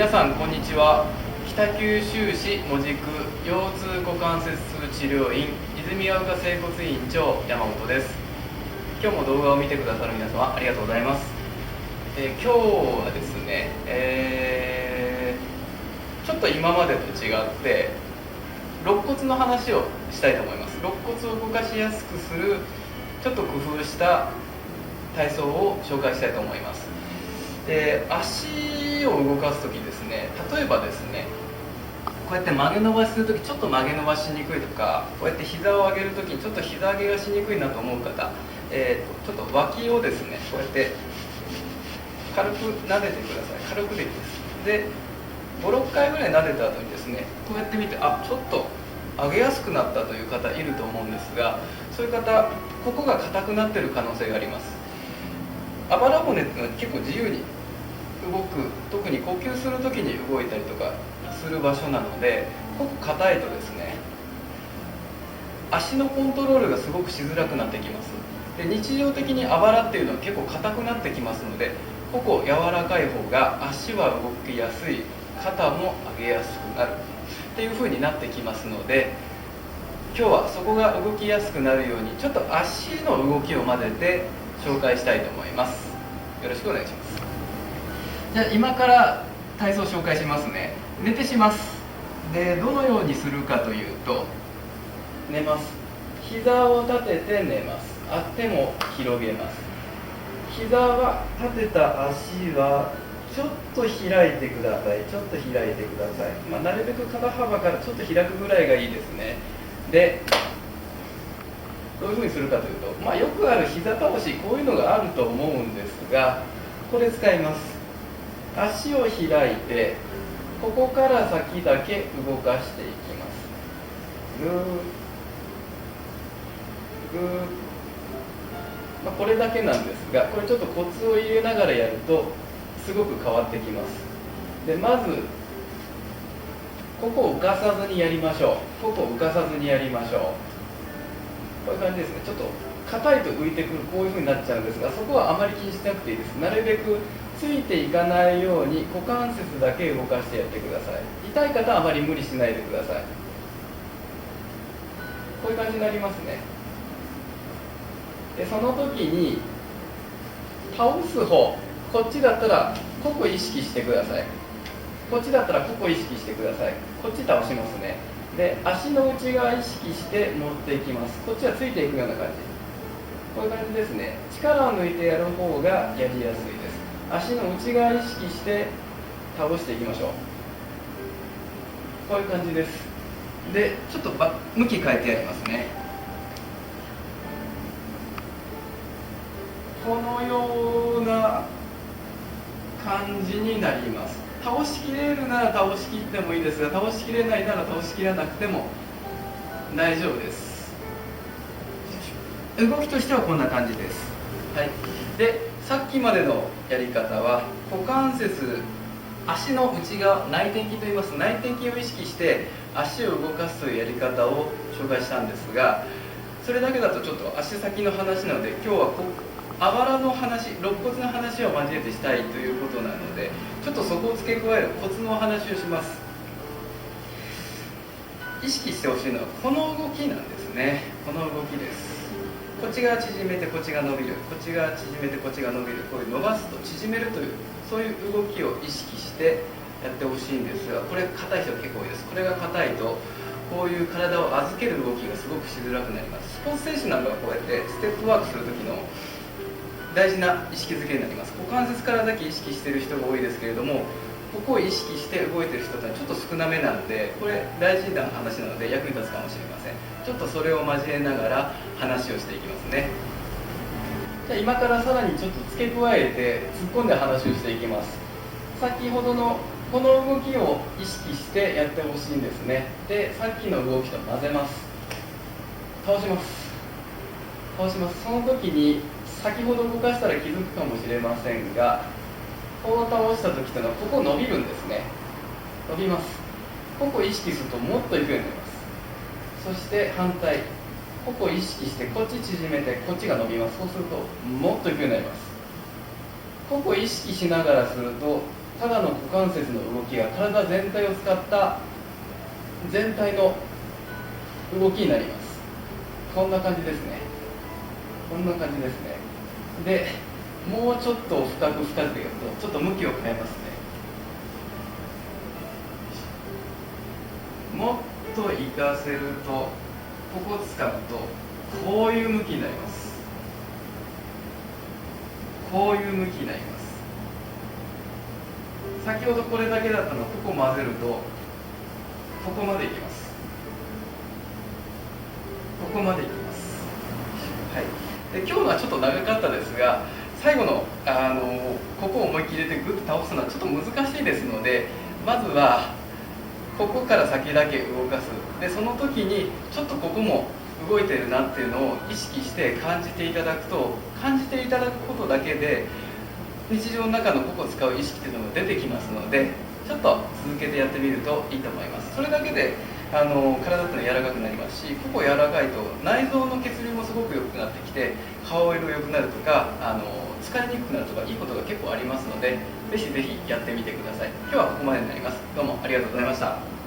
皆さんこんにちは。北九州市門司区腰痛股関節痛治療院泉ヶ丘整骨院長山本です。今日も動画を見てくださる皆様ありがとうございます。今日はですね、ちょっと今までと違って肋骨の話をしたいと思います。肋骨を動かしやすくするちょっと工夫した体操を紹介したいと思います。足を動かすときですね、例えばですね、こうやって曲げ伸ばしするときちょっと曲げ伸ばしにくいとか、こうやって膝を上げるときにちょっと膝上げがしにくいなと思う方、ちょっと脇をですね、こうやって軽く撫でてください。軽くでいいです。で、5、6回ぐらい撫でた後にですね、こうやってみて、ちょっと上げやすくなったという方いると思うんですが、そういう方、ここが硬くなっている可能性があります。あばら骨っていうのは結構自由に動く、特に呼吸するときに動いたりとかする場所なので、ここ硬いとですね、足のコントロールがすごくしづらくなってきます。で、日常的にあばらっていうのは結構硬くなってきますので、ここ柔らかい方が足は動きやすい、肩も上げやすくなるっていう風になってきますので、今日はそこが動きやすくなるようにちょっと足の動きを混ぜて紹介したいと思います。よろしくお願いします。じゃあ今から体操を紹介しますね。寝てします。で、どのようにするかというと、寝ます。膝を立てて寝ます。手も広げます。膝は立てた足はちょっと開いてください。ちょっと開いてください。なるべく肩幅からちょっと開くぐらいがいいですね。で、どういうふうにするかというと、よくある膝倒し、こういうのがあると思うんですが、これ使います。足を開いて、ここから先だけ動かしていきます。ぐーぐー、これだけなんですが、これちょっとコツを入れながらやるとすごく変わってきます。で、まずここを浮かさずにやりましょう。ここを浮かさずにやりましょう。こういう感じですね。ちょっと硬いと浮いてくる、こういう風になっちゃうんですが、そこはあまり気にしなくていいです。なるべくついていかないように股関節だけ動かしてやってください。痛い方はあまり無理しないでください。こういう感じになりますね。で、その時に倒す方、こっちだったらここ意識してください。こっちだったらここ意識してください。こっち倒しますね。で、足の内側意識して持っていきます。こっちはついていくような感じ。こういう感じですね。力を抜いてやる方がやりやすいです。足の内側意識して倒していきましょう。こういう感じです。で、ちょっと向き変えてやりますね。このような感じになります。倒しきれるなら倒しきってもいいですが、倒しきれないなら倒しきらなくても大丈夫です。動きとしてはこんな感じです。はい。で、さっきまでのやり方は股関節、足の内側、内転筋といいます。内転筋を意識して足を動かすというやり方を紹介したんですが、それだけだとちょっと足先の話なので、今日はあばらの話、肋骨の話を交えてしたいということなので、ちょっとそこを付け加えるコツのお話をします。意識してほしいのはこの動きなんですね。この動きです。こっち側縮めてこっちが伸びる、こっち側縮めてこっちが伸びる、こういう伸ばすと縮めるという、そういう動きを意識してやってほしいんですが、これ硬い人結構多いです。これが硬いとこういう体を預ける動きがすごくしづらくなります。スポーツ選手なんかはこうやってステップワークする時の大事な意識づけになります。股関節からだけ意識している人が多いですけれども、ここを意識して動いている人ってちょっと少なめなので、これ大事な話なので役に立つかもしれません。ちょっとそれを交えながら話をしていきますね。じゃあ今からさらにちょっと付け加えて突っ込んで話をしていきます。先ほどのこの動きを意識してやってほしいんですね。で、さっきの動きと混ぜます。倒します。倒します。その時に先ほど動かしたら気づくかもしれませんが、こう倒した時というのはここ伸びるんですね。伸びます。ここを意識するともっといくようになります。そして反対、ここを意識してこっち縮めてこっちが伸びます。そうするともっといくようになります。ここを意識しながらするとただの股関節の動きが体全体を使った全体の動きになります。こんな感じですね。こんな感じですね。でもうちょっと深くやるとちょっと向きを変えますね。もっと活かせるとここを使うとこういう向きになります。こういう向きになります。先ほどこれだけだったのをここ混ぜるとここまでいきます。ここまでいきます。はい。で今日のはちょっと長かったですが、最後の、ここを思いっきり入れてグッと倒すのはちょっと難しいですので、まずはここから先だけ動かす。でその時にちょっとここも動いてるなっていうのを意識して感じていただくと、感じていただくことだけで日常の中のここを使う意識というのが出てきますので、ちょっと続けてやってみるといいと思います。それだけで体ってのは柔らかくなりますし、ここ柔らかいと内臓の血流もすごく良くなってきて、顔色良くなるとか疲れにくくなるとかいいことが結構ありますので、ぜひぜひやってみてください。今日はここまでになります。どうもありがとうございました。